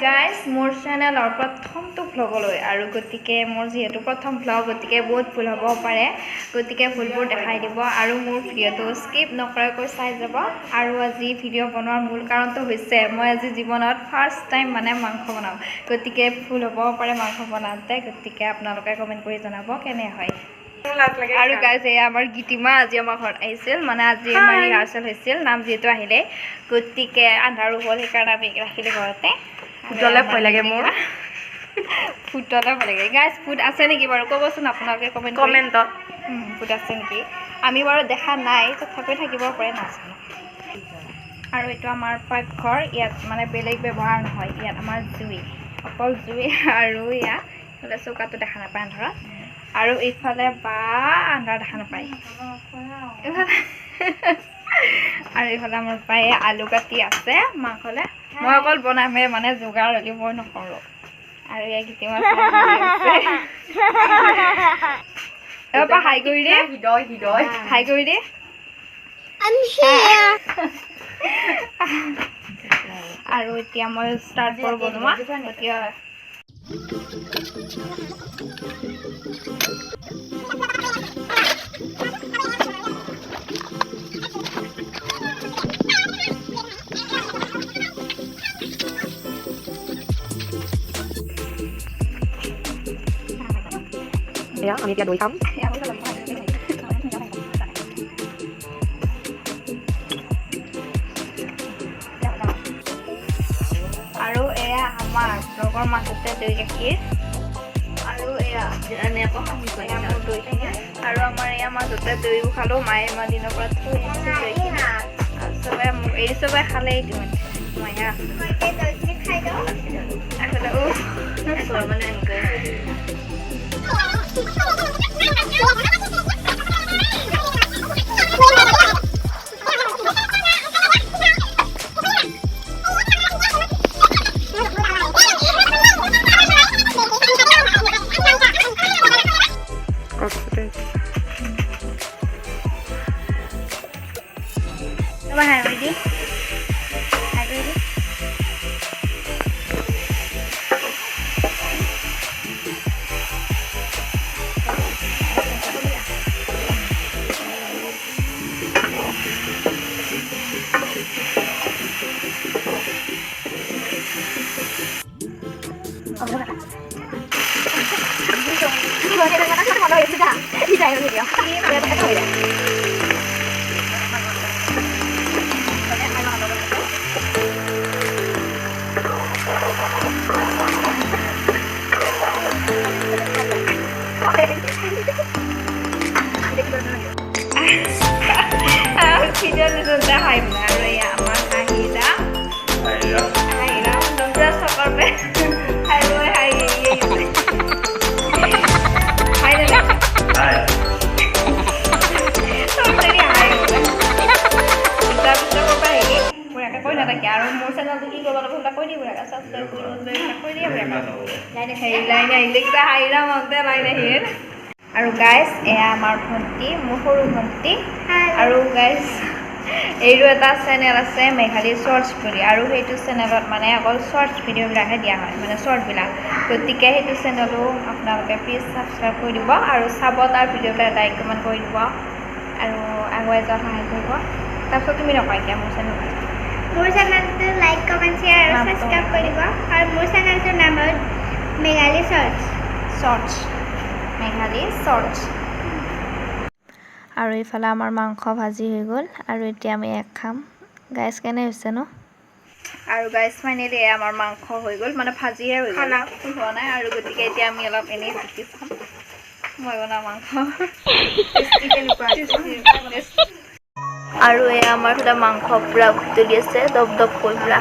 guys মোৰ চেনেলৰ প্ৰথমটো ভ্লগলৈ আৰু গতিকে মোৰ যিহেতু প্ৰথম ভ্লগ গতিকে বহুত ভুল হ'ব পাৰে গতিকে ভুলবোৰ দেখাই দিব আৰু মোৰ ভিডিঅ'টো স্কিপ নকৰাকৈ চাই যাব আৰু আজি ভিডিঅ' বনোৱাৰ মূল কাৰণটো হৈছে মই আজি জীৱনত ফাৰ্ষ্ট টাইম মানে মাংস বনাওঁ গতিকে ভুল হ'ব পাৰে মাংস বনাওঁতে গতিকে আপোনালোকে কমেণ্ট কৰি জনাব কেনে হয় আৰু গাইজ এয়া আমাৰ গীতিমা আজি আমাৰ ঘৰত আহিছিল মানে আজি আমাৰ ৰিহাৰ্চেল হৈছিল নাম যিহেতু আহিলে গতিকে আন্ধাৰো হ'ল সেইকাৰণে আমি ৰাখিলোঁ ঘৰতে ফুটলে ভয় লাগে মোৰ ফুটলে ভয় লাগে গাইজ ফুট আছে নেকি বাৰু ক'বচোন আপোনালোকে কমেণ্টত ফুট আছে নেকি আমি বাৰু দেখা নাই তথাপিও থাকিব পাৰে নাজানো আৰু এইটো আমাৰ পাকঘৰ ইয়াত মানে বেলেগ ব্যৱহাৰ নহয় ইয়াত আমাৰ জুই অকল জুই আৰু ইয়াত এইফালে চৌকাটো দেখা নাপায় আন্ধাৰত আৰু এইফালে বা আন্ধাৰ দেখা নাপায় আৰু এইফালে আমাৰ প্ৰায় আলু কাটি আছে মাংসলে মই অকল বনামে মানে যোগাৰ হ'লে মই নকৰোঁ আৰু ইয়াৰ কেতিয়াবা হাই কৰি দে হাই কৰি দে আৰু এতিয়া মই ষ্টাৰ্ট কৰোঁ বনোৱা এতিয়া আমি এতিয়া দৈ খাম আৰু এয়া আমাৰ লগৰ মাজতে দৈ গাখীৰ আৰু এয়া মোৰ দৈখিনি আৰু আমাৰ এয়া মাজতে দৈও খালোঁ মায়ে ইমান দিনৰ পৰা থৈ আহিছে দৈখিনি আৰু চবে খালেই দিওঁ মই আৰু মোৰ চেনেলটো কি কৰিব লাগিব কৈ দিব ছাবস্ক্ৰাইব কৰি দিব আৰু গাইজ এয়া আমাৰ ভণ্টি মোৰ সৰু ভণ্টি আৰু গাইজ এইটো এটা চেনেল আছে মেঘালী শ্বৰ্টছ বুলি আৰু সেইটো চেনেলত মানে অকল শ্বৰ্টছ ভিডিঅ'বিলাকহে দিয়া হয় মানে শ্বৰ্টবিলাক গতিকে সেইটো চেনেলো আপোনালোকে প্লিজ ছাবস্ক্ৰাইব কৰি দিব আৰু চাব তাৰ ভিডিঅ'বিলাক লাইক কমেণ্ট কৰি দিব আৰু আগুৱাই যোৱাত সহায় কৰিব তাৰপিছত তুমি নকয় এতিয়া মোৰ চেনেলটো লাইক কমেণ্ট শ্বেয়াৰ আৰু ছাবস্ক্ৰাইব কৰি দিব আৰু মোৰ চেনেলটোৰ নাম হ'ল মেঘালী শ্বৰ্টছ মেঘালী শ্বৰ্টছ আৰু এইফালে আমাৰ মাংস ভাজি হৈ গ'ল আৰু এতিয়া আমি এক খাম গাইজ কেনে হৈছে ন আৰু গাইজ ফাইনেলি আমাৰ মাংস হৈ গ'ল মানে ভাজিহে হৈ গ'ল হোৱা নাই আৰু গতিকে এতিয়া আমি অলপ এনেই জুতি চাম মই বনোৱা মাংস আৰু এয়া আমাৰ ফালে মাংস পূৰা উতলি আছে দপ কৈ পূৰা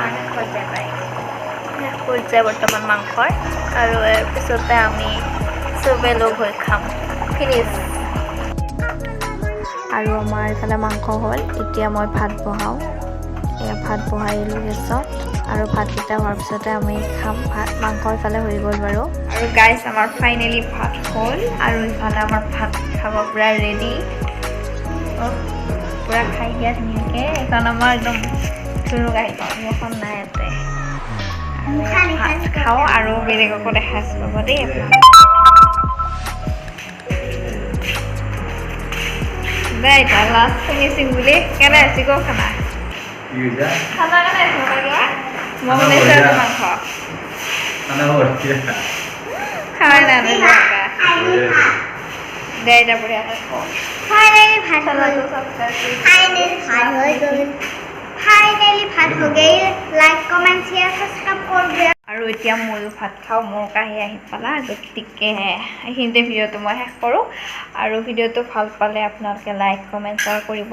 পৰ্যায় বৰ্তমান মাংসৰ আৰু ইয়াৰ পিছতে আমি চবে লগ হৈ খাম ফিনিছ আৰু আমাৰ এইফালে মাংস হ'ল এতিয়া মই ভাত বহাওঁ এয়া ভাত বহাইলোঁ গেছত আৰু ভাতকেইটা হোৱাৰ পিছতে আমি খাম ভাত মাংস ইফালে হৈ গ'ল বাৰু আৰু গাইজ আমাৰ ফাইনেলি ভাত হ'ল আৰু ইফালে আমাৰ ভাত খাব পূৰা ৰেডি পূৰা খাই দিয়া ধুনীয়াকৈ এইখন আমাৰ একদম চুৰুক আহি পাওঁ এখন নাই ইয়াতে ভাত খাওঁ আৰু বেলেগকো দেখাইছোঁ ৰ'ব দেই দে এতিয়া লাষ্ট ফিনিচিং বুলি কেনে আছে ক খানা খানা কেনে আছে মই বনাইছোঁ আজি মাংস খাই নাই দে এতিয়া বঢ়িয়াকৈ কওঁ ফাইনালি ভাত হৈ গ'ল লাইক কমেণ্ট শ্বেয়াৰ ছাবস্ক্ৰাইব কৰিব আৰু এতিয়া ময়ো ভাত খাওঁ মোৰ কাহি আহি পালা গতিকে এইখিনিতে ভিডিঅ'টো মই শেষ কৰোঁ আৰু ভিডিঅ'টো ভাল পালে আপোনালোকে লাইক কমেণ্ট শ্বেয়াৰ কৰিব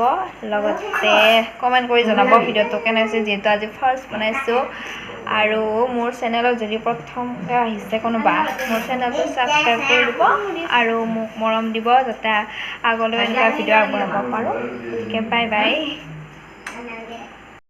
লগতে কমেণ্ট কৰি জনাব ভিডিঅ'টো কেনে হৈছে যিহেতু আজি ফাৰ্ষ্ট বনাইছোঁ আৰু মোৰ চেনেলত যদি প্ৰথমকৈ আহিছে কোনোবা মোৰ চেনেলটো ছাবস্ক্ৰাইব কৰি দিব আৰু মোক মৰম দিব যাতে আগলৈ এনেকুৱা ভিডিঅ' আগবঢ়াব পাৰোঁ গতিকে বাই বাই